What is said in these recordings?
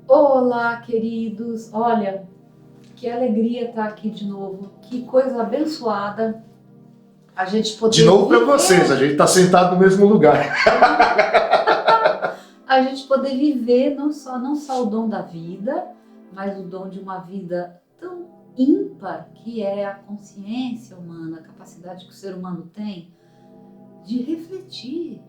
Olá, queridos! Olha, que alegria estar aqui de novo. Que coisa abençoada a gente poder De novo para viver. vocês, a gente está sentado no mesmo lugar. A gente poder viver não só o dom da vida, mas o dom de uma vida tão ímpar que é a consciência humana, a capacidade que o ser humano tem de refletir.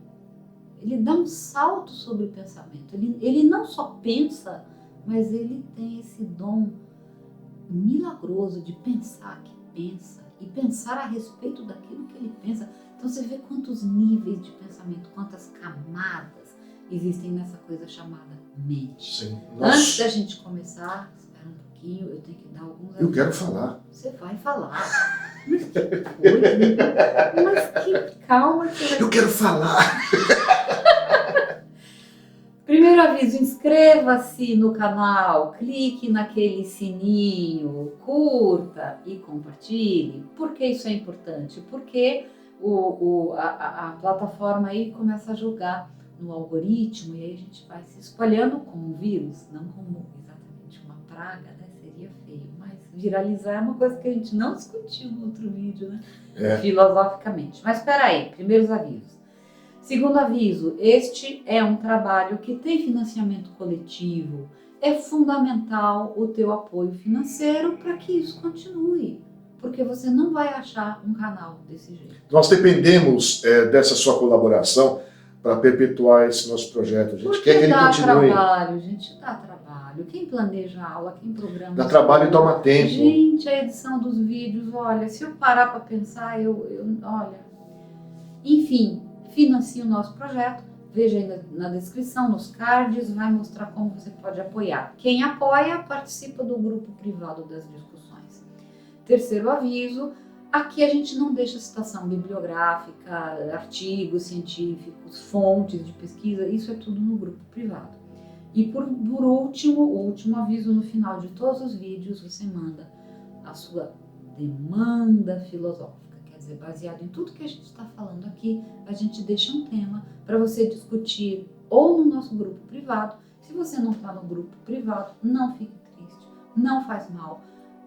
Ele dá um salto sobre o pensamento. Ele não só pensa, mas ele tem esse dom milagroso de pensar que pensa e pensar a respeito daquilo que ele pensa. Então você vê quantos níveis de pensamento, quantas camadas existem nessa coisa chamada mente. Sim. Antes da gente começar, espera um pouquinho, eu tenho que dar alguns... Eu quero falar. Você vai falar. Mas que coisa, mas que calma que vai... Eu quero falar. Primeiro aviso, inscreva-se no canal, clique naquele sininho, curta e compartilhe. Por que isso é importante? Porque a plataforma aí começa a jogar no algoritmo e aí a gente vai se espalhando como um vírus, não como exatamente uma praga, né? Seria feio, mas viralizar é uma coisa que a gente não discutiu no outro vídeo, né? Filosoficamente. Mas espera aí, primeiros avisos. Segundo aviso, este é um trabalho que tem financiamento coletivo. É fundamental o teu apoio financeiro para que isso continue, porque você não vai achar um canal desse jeito. Nós dependemos dessa sua colaboração para perpetuar esse nosso projeto. A gente quer que ele continue. Trabalho, gente, dá trabalho. Quem planeja a aula, quem programa... Dá trabalho e toma tempo. Gente, a edição dos vídeos, olha, se eu parar para pensar, olha... Enfim... Financie o nosso projeto, veja aí na descrição, nos cards, vai mostrar como você pode apoiar. Quem apoia participa do grupo privado das discussões. Terceiro aviso, aqui a gente não deixa citação bibliográfica, artigos científicos, fontes de pesquisa, isso é tudo no grupo privado. E por último, o último aviso, no final de todos os vídeos você manda a sua demanda filosófica. Baseado em tudo que a gente está falando aqui, a gente deixa um tema para você discutir ou no nosso grupo privado. Se você não está no grupo privado, não fique triste, não faz mal.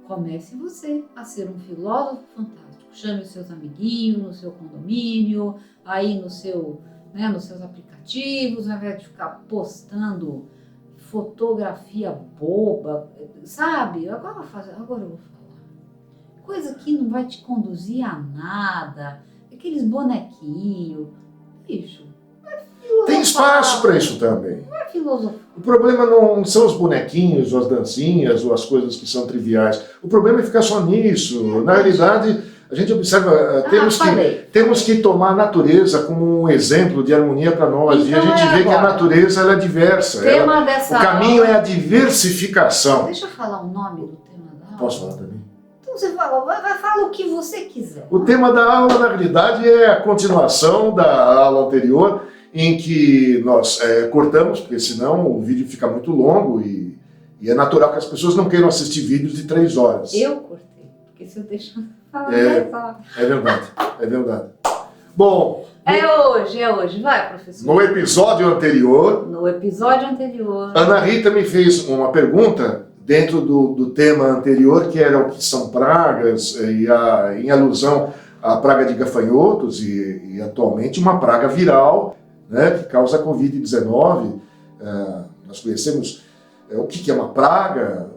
Comece você a ser um filósofo fantástico. Chame os seus amiguinhos no seu condomínio, aí nos seus aplicativos, ao invés de ficar postando fotografia boba, sabe? Agora eu vou falar. Coisa que não vai te conduzir a nada, aqueles bonequinhos, bicho. Tem espaço para isso também. Não é filosofia. O problema não são os bonequinhos, ou as dancinhas, ou as coisas que são triviais. O problema é ficar só nisso. Na realidade, a gente observa, temos que tomar a natureza como um exemplo de harmonia para nós. Então, e a gente vê que a natureza ela é diversa. O caminho é a diversificação. Deixa eu falar o nome do tema da aula. Posso falar também? Você fala o que você quiser. O tema da aula, na realidade, é a continuação da aula anterior, em que nós cortamos, porque senão o vídeo fica muito longo e é natural que as pessoas não queiram assistir vídeos de 3 horas. Eu cortei, porque se eu deixar falar 10 horas. É verdade. Bom... É hoje. Vai, professor. No episódio anterior... Ana Rita me fez uma pergunta dentro do tema anterior, que era o que são pragas, em alusão à praga de gafanhotos e atualmente uma praga viral, né, que causa a Covid-19. Nós conhecemos o que é uma praga,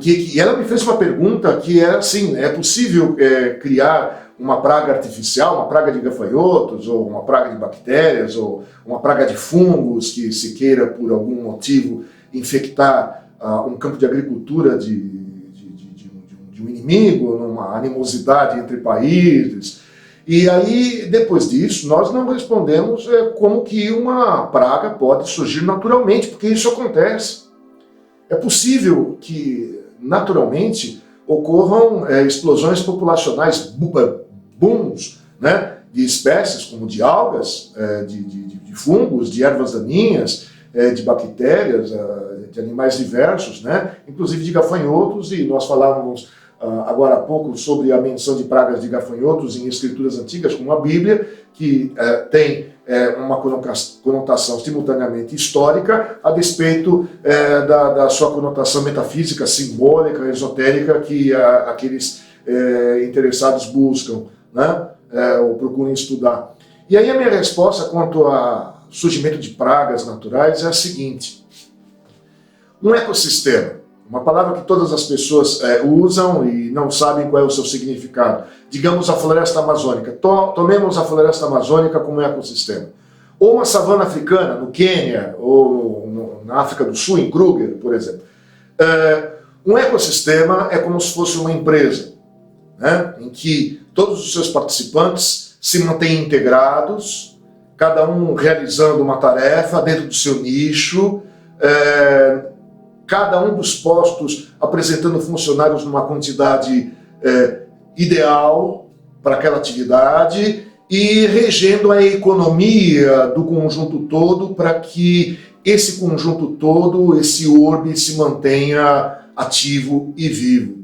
e ela me fez uma pergunta que é assim, é possível criar uma praga artificial, uma praga de gafanhotos, ou uma praga de bactérias, ou uma praga de fungos que se queira, por algum motivo, infectar um campo de agricultura de um inimigo, numa animosidade entre países. E aí, depois disso, nós não respondemos como que uma praga pode surgir naturalmente, porque isso acontece. É possível que, naturalmente, ocorram explosões populacionais, booms, né, de espécies como de algas, de fungos, de ervas daninhas, de bactérias, de animais diversos, né? Inclusive de gafanhotos, e nós falávamos agora há pouco sobre a menção de pragas de gafanhotos em escrituras antigas, como a Bíblia, que tem uma conotação simultaneamente histórica, a despeito da sua conotação metafísica, simbólica, esotérica, que aqueles interessados buscam, né? Ou procuram estudar. E aí a minha resposta quanto ao surgimento de pragas naturais é a seguinte: um ecossistema, uma palavra que todas as pessoas usam e não sabem qual é o seu significado. Digamos a floresta amazônica. Tomemos a floresta amazônica como um ecossistema. Ou uma savana africana, no Quênia, ou na África do Sul, em Kruger, por exemplo. Um ecossistema é como se fosse uma empresa, né, em que todos os seus participantes se mantêm integrados, cada um realizando uma tarefa dentro do seu nicho, cada um dos postos apresentando funcionários numa quantidade ideal para aquela atividade e regendo a economia do conjunto todo para que esse conjunto todo, esse orbe, se mantenha ativo e vivo.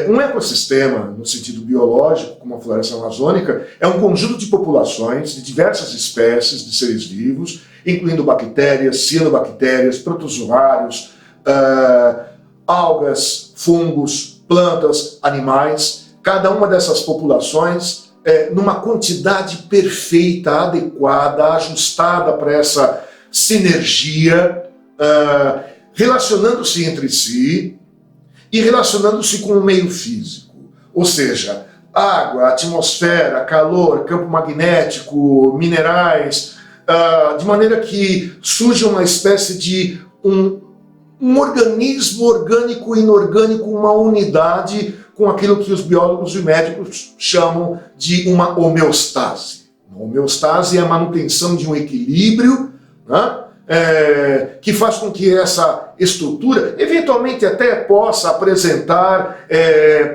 Um ecossistema, no sentido biológico, como a floresta amazônica, é um conjunto de populações de diversas espécies de seres vivos, incluindo bactérias, cianobactérias, protozoários, algas, fungos, plantas, animais. Cada uma dessas populações numa quantidade perfeita, adequada, ajustada para essa sinergia, relacionando-se entre si e relacionando-se com o meio físico. Ou seja, água, atmosfera, calor, campo magnético, minerais, de maneira que surge uma espécie de um organismo orgânico e inorgânico, uma unidade com aquilo que os biólogos e médicos chamam de uma homeostase. Uma homeostase é a manutenção de um equilíbrio, né, que faz com que essa estrutura eventualmente até possa apresentar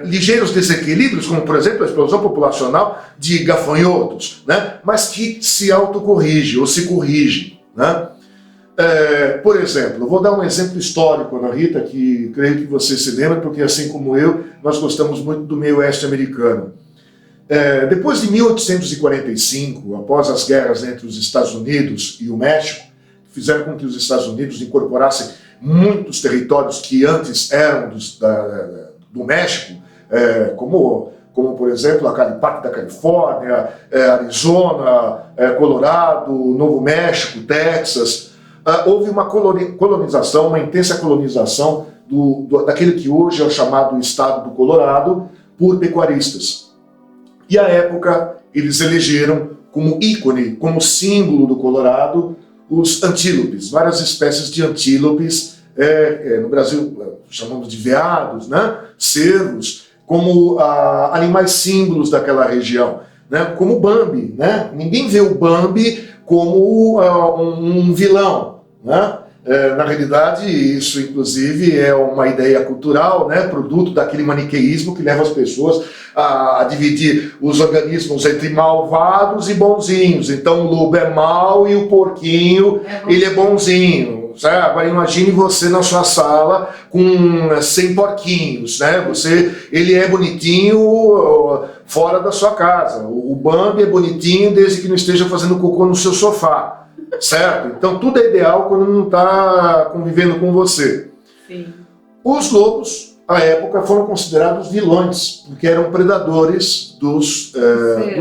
ligeiros desequilíbrios, como por exemplo a explosão populacional de gafanhotos, né, mas que se autocorrige ou se corrige, né? Por exemplo, vou dar um exemplo histórico, Ana Rita, que creio que você se lembra, porque assim como eu, nós gostamos muito do meio oeste americano. Depois de 1845, após as guerras entre os Estados Unidos e o México, fizeram com que os Estados Unidos incorporassem muitos territórios que antes eram do México, como por exemplo a parte da Califórnia, Arizona, Colorado, Novo México, Texas. Houve uma colonização, uma intensa colonização daquele que hoje é o chamado estado do Colorado por pecuaristas. E à época eles elegeram como ícone, como símbolo do Colorado, os antílopes, várias espécies de antílopes, no Brasil chamamos de veados, né? Cervos, como animais símbolos daquela região, né? Como o Bambi, né? Ninguém vê o Bambi como um vilão, né? Na realidade, isso inclusive é uma ideia cultural, né? Produto daquele maniqueísmo que leva as pessoas a dividir os organismos entre malvados e bonzinhos. Então o lobo é mau e o porquinho ele é bonzinho. Certo? Agora imagine você na sua sala com 100 porquinhos, né? Ele é bonitinho fora da sua casa. O Bambi é bonitinho desde que não esteja fazendo cocô no seu sofá, certo? Então tudo é ideal quando não está convivendo com você. Sim. Os lobos, à época, foram considerados vilões, porque eram predadores dos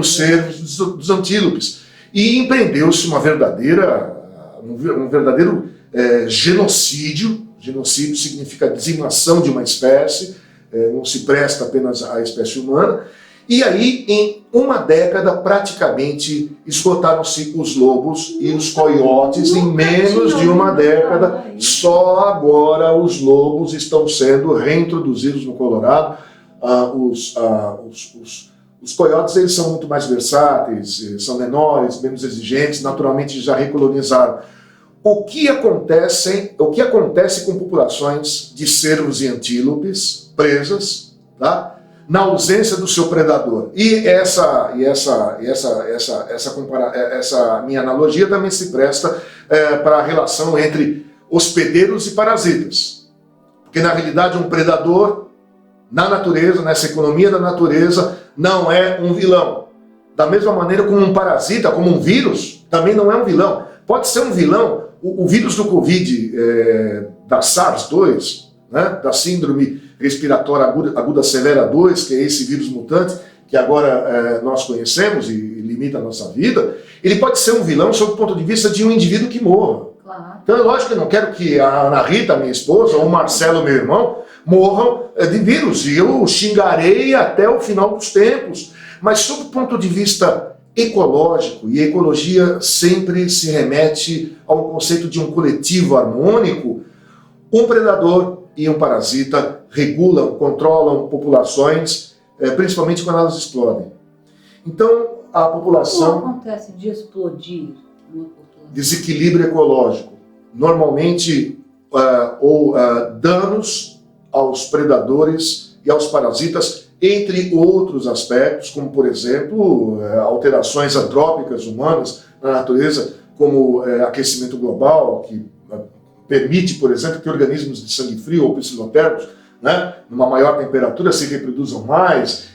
cervos, dos antílopes. E empreendeu-se um verdadeiro genocídio. Genocídio significa dizimação de uma espécie, não se presta apenas à espécie humana. E aí, em uma década, praticamente esgotaram-se os lobos e os coiotes. Em menos de uma década. Só agora os lobos estão sendo reintroduzidos no Colorado. Os coiotes eles são muito mais versáteis, são menores, menos exigentes, naturalmente já recolonizaram. O que acontece com populações de cervos e antílopes presas, tá? Na ausência do seu predador? E essa minha analogia também se presta para a relação entre hospedeiros e parasitas. Porque na realidade um predador na natureza, nessa economia da natureza, não é um vilão. Da mesma maneira como um parasita, como um vírus, também não é um vilão. Pode ser um vilão, o vírus do Covid, da SARS-2, né, da Síndrome Respiratória Aguda Severa 2, que é esse vírus mutante que agora nós conhecemos e limita a nossa vida, ele pode ser um vilão sob o ponto de vista de um indivíduo que morra. Claro. Então é lógico que eu não quero que a Ana Rita, minha esposa, ou o Marcelo, meu irmão, morram de vírus, e eu xingarei até o final dos tempos. Mas sob o ponto de vista ecológico, e a ecologia sempre se remete ao conceito de um coletivo harmônico, um predador e um parasita regulam, controlam populações, principalmente quando elas explodem. Então, a população... Como acontece de explodir uma população? Desequilíbrio ecológico. Normalmente, danos aos predadores e aos parasitas, entre outros aspectos, como, por exemplo, alterações antrópicas humanas na natureza, como aquecimento global, que permite, por exemplo, que organismos de sangue frio ou psilotermos, né, numa maior temperatura, se reproduzam mais,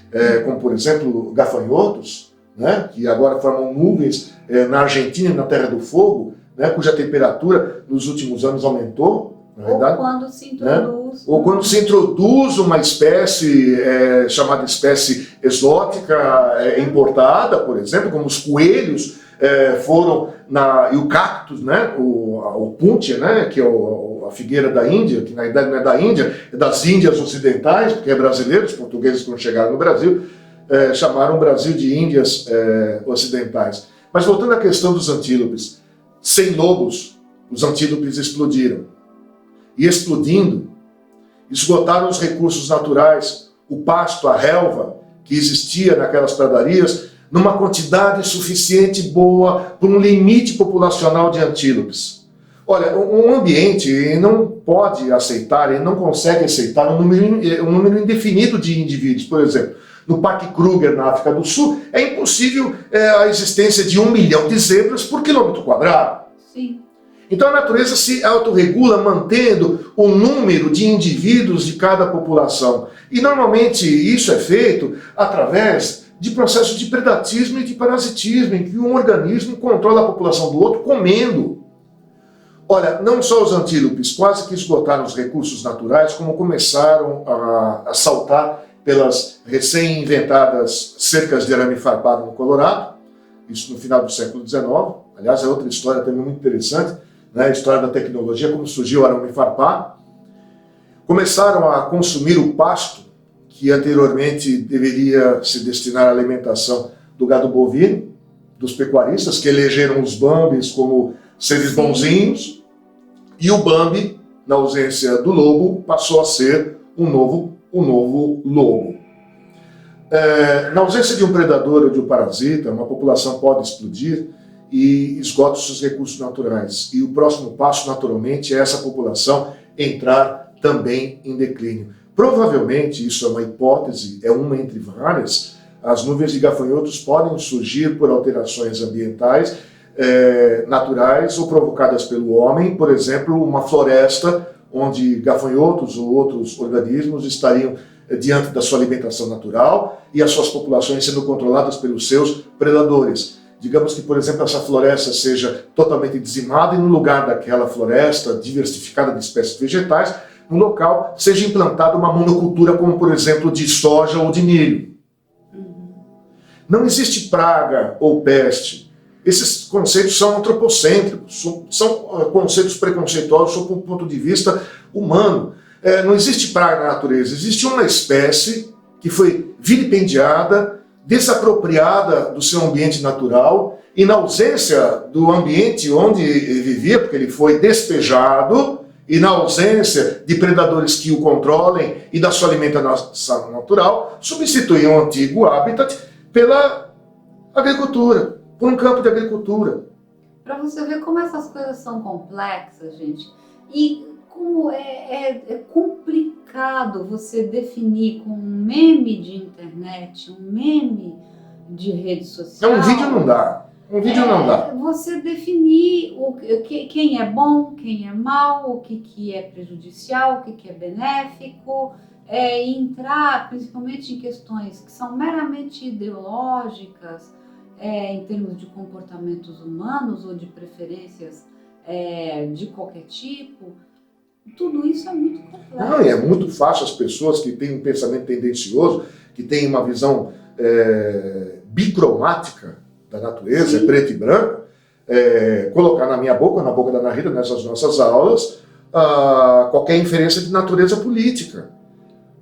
como, por exemplo, gafanhotos, né, que agora formam nuvens na Argentina e na Terra do Fogo, né, cuja temperatura nos últimos anos aumentou. Ou quando se introduz... Né? Ou quando se introduz uma espécie chamada espécie exótica importada, por exemplo, como os coelhos foram e o cactus, né? o puntia, né? Que é a figueira da Índia, que na verdade não é da Índia, é das Índias Ocidentais, porque é brasileiro, os portugueses quando chegaram no Brasil chamaram o Brasil de Índias Ocidentais. Mas voltando à questão dos antílopes, sem lobos, os antílopes explodiram. E explodindo, esgotaram os recursos naturais, o pasto, a relva que existia naquelas pradarias, numa quantidade suficiente boa para um limite populacional de antílopes. Olha, um ambiente não pode aceitar, ele não consegue aceitar um número indefinido de indivíduos. Por exemplo, no Parque Kruger, na África do Sul, é impossível a existência de 1 milhão de zebras por quilômetro quadrado. Sim. Então a natureza se autorregula mantendo o número de indivíduos de cada população. E normalmente isso é feito através de processos de predatismo e de parasitismo, em que um organismo controla a população do outro comendo. Olha, não só os antílopes quase que esgotaram os recursos naturais, como começaram a saltar pelas recém-inventadas cercas de arame farpado no Colorado, isso no final do século XIX. Aliás, é outra história também muito interessante, a história da tecnologia, como surgiu o arame farpado. Começaram a consumir o pasto, que anteriormente deveria se destinar à alimentação do gado bovino, dos pecuaristas, que elegeram os bambis como seres bonzinhos, e o bambi, na ausência do lobo, passou a ser um novo lobo. Na ausência de um predador ou de um parasita, uma população pode explodir e esgota os seus recursos naturais. E o próximo passo, naturalmente, é essa população entrar também em declínio. Provavelmente, isso é uma hipótese, é uma entre várias, as nuvens de gafanhotos podem surgir por alterações ambientais, naturais ou provocadas pelo homem, por exemplo, uma floresta onde gafanhotos ou outros organismos estariam diante da sua alimentação natural e as suas populações sendo controladas pelos seus predadores. Digamos que, por exemplo, essa floresta seja totalmente dizimada e no lugar daquela floresta diversificada de espécies vegetais, no local seja implantada uma monocultura como, por exemplo, de soja ou de milho. Não existe praga ou peste. Esses conceitos são antropocêntricos, são conceitos preconceituosos sob um ponto de vista humano. Não existe praga na natureza, existe uma espécie que foi vilipendiada, desapropriada do seu ambiente natural e na ausência do ambiente onde ele vivia, porque ele foi despejado, e na ausência de predadores que o controlem e da sua alimentação natural, substituiu um antigo habitat pela agricultura, por um campo de agricultura. Para você ver como essas coisas são complexas, gente, e como é complicado você definir com um meme de internet, um meme de rede social. Um vídeo não dá. Um vídeo não dá. Você definir quem é bom, quem é mal, o que é prejudicial, o que é benéfico, entrar principalmente em questões que são meramente ideológicas, em termos de comportamentos humanos ou de preferências de qualquer tipo, tudo isso é muito complexo. Não, e é muito fácil as pessoas que têm um pensamento tendencioso, que têm uma visão bicromática da natureza, preto e branco, colocar na minha boca, na boca da Ana Rita, nessas nossas aulas, qualquer inferência de natureza política.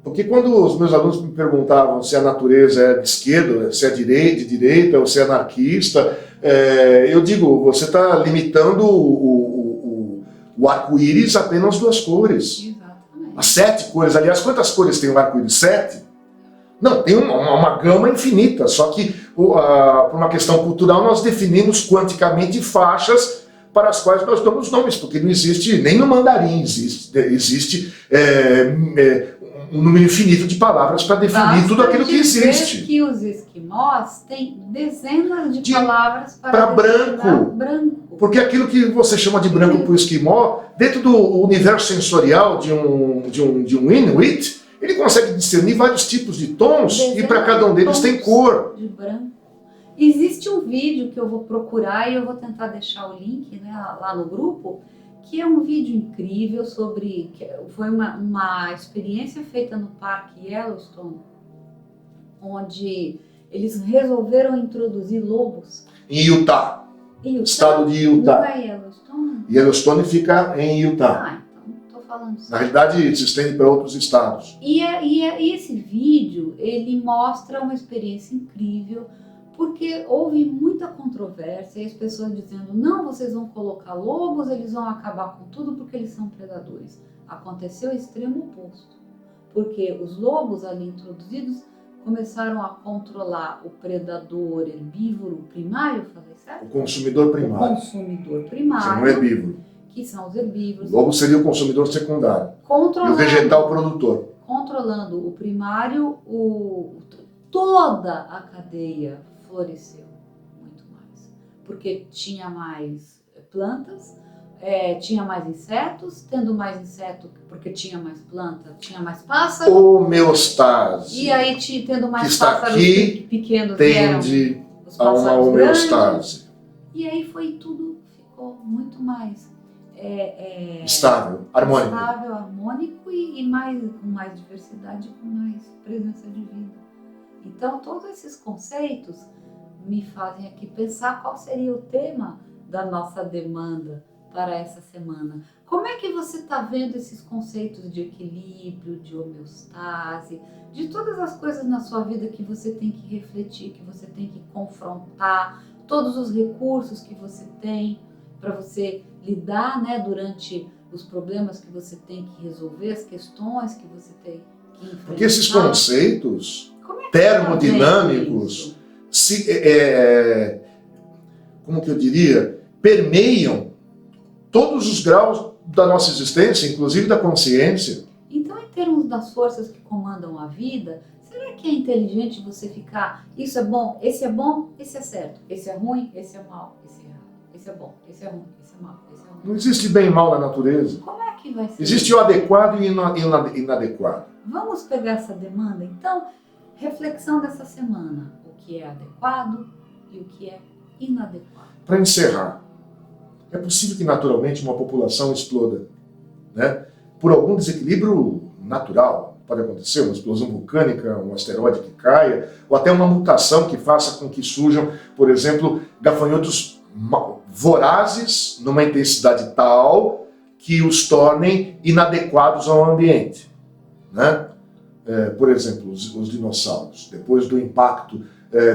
Porque quando os meus alunos me perguntavam se a natureza é de esquerda, se é de direita ou se é anarquista, eu digo, você está limitando o arco-íris a apenas 2 cores. Exatamente. As 7 cores, aliás, quantas cores tem o arco-íris? 7? Não, tem uma gama infinita, só que por uma questão cultural nós definimos quanticamente faixas para as quais nós damos nomes, porque não existe, nem no mandarim existe um número infinito de palavras para definir tudo aquilo que existe. Que os esquimós têm dezenas de palavras para branco. Porque aquilo que você chama de branco para o esquimó, dentro do universo sensorial de um Inuit, ele consegue discernir vários tipos de tons e para cada um deles tem cor. De branco. Existe um vídeo que eu vou procurar e eu vou tentar deixar o link, né, lá no grupo, que é um vídeo incrível foi uma experiência feita no Parque Yellowstone, onde eles resolveram introduzir lobos. Em Utah. Estado de Utah. Não é Yellowstone? Yellowstone fica em Utah. Então estou falando isso. Na realidade, se estende para outros estados. E esse vídeo, ele mostra uma experiência incrível, porque houve muita controvérsia e as pessoas dizendo, não, vocês vão colocar lobos, eles vão acabar com tudo porque eles são predadores. Aconteceu o extremo oposto, porque os lobos ali introduzidos começaram a controlar o predador herbívoro primário, falei certo? O consumidor primário. O consumidor primário. Que não é herbívoro. Que são os herbívoros. O lobo seria o consumidor secundário. E o vegetal produtor. Controlando o primário, toda a cadeia floresceu muito mais, porque tinha mais plantas, tinha mais insetos, tendo mais inseto, porque tinha mais planta, tinha mais pássaro. Homeostase. E aí, tendo mais pássaros pequenos, tende a uma homeostase. Grandes, e aí tudo ficou muito mais estável, harmônico. E com mais diversidade, com mais presença de vida. Então, todos esses conceitos me fazem aqui pensar qual seria o tema da nossa demanda para essa semana. Como é que você está vendo esses conceitos de equilíbrio, de homeostase, de todas as coisas na sua vida que você tem que refletir, que você tem que confrontar, todos os recursos que você tem para você lidar, né, durante os problemas que você tem que resolver, as questões que você tem que enfrentar? Porque esses conceitos termodinâmicos, como que eu diria, permeiam todos os graus da nossa existência, inclusive da consciência. Então, em termos das forças que comandam a vida, será que é inteligente você ficar, isso é bom, esse é certo, esse é ruim, esse é mau, esse é errado, esse é bom, esse é ruim, esse é mau, esse é ruim? Não existe bem e mal na natureza. Como é que vai ser? Existe o adequado e o inadequado. Vamos pegar essa demanda, então, reflexão dessa semana, o que é adequado e o que é inadequado. Para encerrar, é possível que naturalmente uma população exploda, né? Por algum desequilíbrio natural. Pode acontecer uma explosão vulcânica, um asteroide que caia, ou até uma mutação que faça com que surjam, por exemplo, gafanhotos vorazes numa intensidade tal que os tornem inadequados ao ambiente, né? Por exemplo, os dinossauros, depois do impacto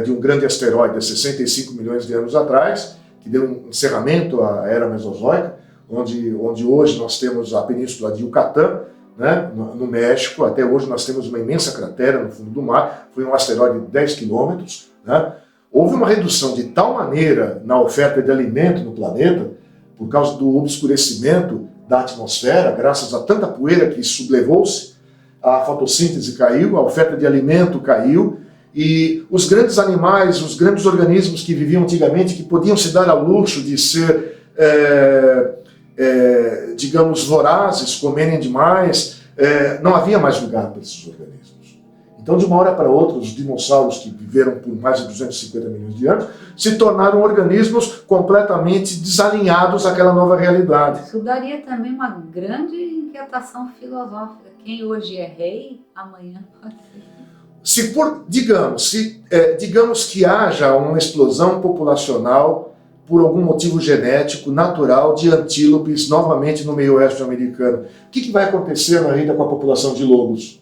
de um grande asteroide há 65 milhões de anos atrás, que deu um encerramento à era mesozoica, onde hoje nós temos a península de Yucatán, né, no México. Até hoje nós temos uma imensa cratera no fundo do mar, foi um asteroide de 10 quilômetros, né? Houve uma redução de tal maneira na oferta de alimento no planeta, por causa do obscurecimento da atmosfera, graças a tanta poeira que sublevou-se, a fotossíntese caiu, a oferta de alimento caiu, e os grandes animais, os grandes organismos que viviam antigamente, que podiam se dar ao luxo de ser, digamos, vorazes, comerem demais, não havia mais lugar para esses organismos. Então, de uma hora para outra, os dinossauros que viveram por mais de 250 milhões de anos se tornaram organismos completamente desalinhados àquela nova realidade. Isso daria também uma grande inquietação filosófica. Quem hoje é rei, amanhã pode ser. Digamos que haja uma explosão populacional por algum motivo genético, natural, de antílopes novamente no meio oeste americano. O que vai acontecer na vida com a população de lobos?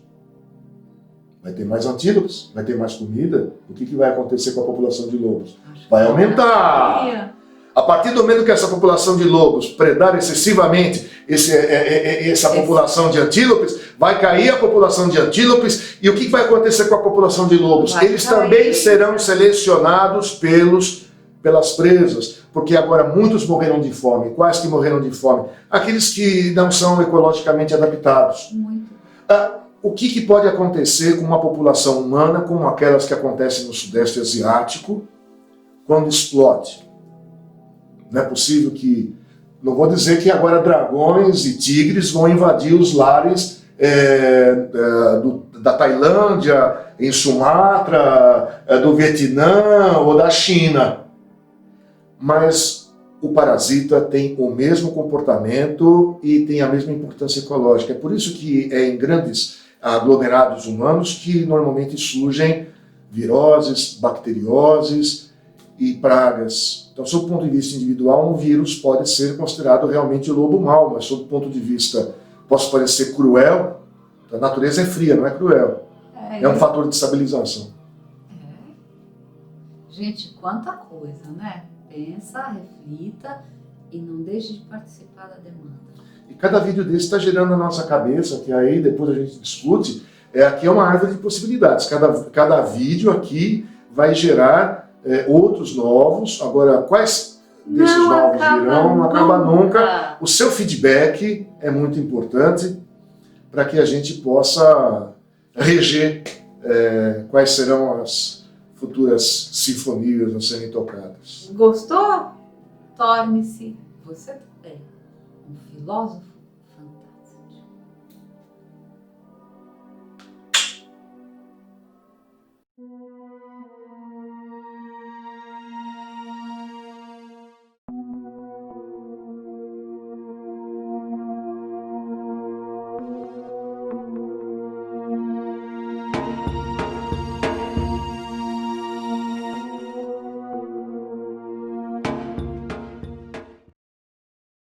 Vai ter mais antílopes? Vai ter mais comida? O que vai acontecer com a população de lobos? Vai aumentar! A partir do momento que essa população de lobos predar excessivamente essa população de antílopes, vai cair a população de antílopes, e o que vai acontecer com a população de lobos? Eles também serão selecionados pelas presas, porque agora muitos morreram de fome. Quais que morreram de fome? Aqueles que não são ecologicamente adaptados. Muito. O que pode acontecer com uma população humana como aquelas que acontecem no Sudeste Asiático quando explode? Não é possível que... Não vou dizer que agora dragões e tigres vão invadir os lares da Tailândia, em Sumatra, do Vietnã ou da China. Mas o parasita tem o mesmo comportamento e tem a mesma importância ecológica. É por isso que é em grandes aglomerados humanos que normalmente surgem viroses, bacterioses e pragas. Então, sob o ponto de vista individual, um vírus pode ser considerado realmente o lobo mau, mas sob o ponto de vista, posso parecer cruel, a natureza é fria, não é cruel. É um fator de estabilização. Gente, quanta coisa, né? Pensa, reflita e não deixe de participar da demanda. E cada vídeo desse está gerando na nossa cabeça, que aí depois a gente discute, aqui é uma árvore de possibilidades. Cada vídeo aqui vai gerar outros novos. Agora, quais desses novos virão? Não acaba nunca. O seu feedback é muito importante para que a gente possa reger quais serão as futuras sinfonias a serem tocadas. Gostou? Torne-se você também um filósofo fantástico.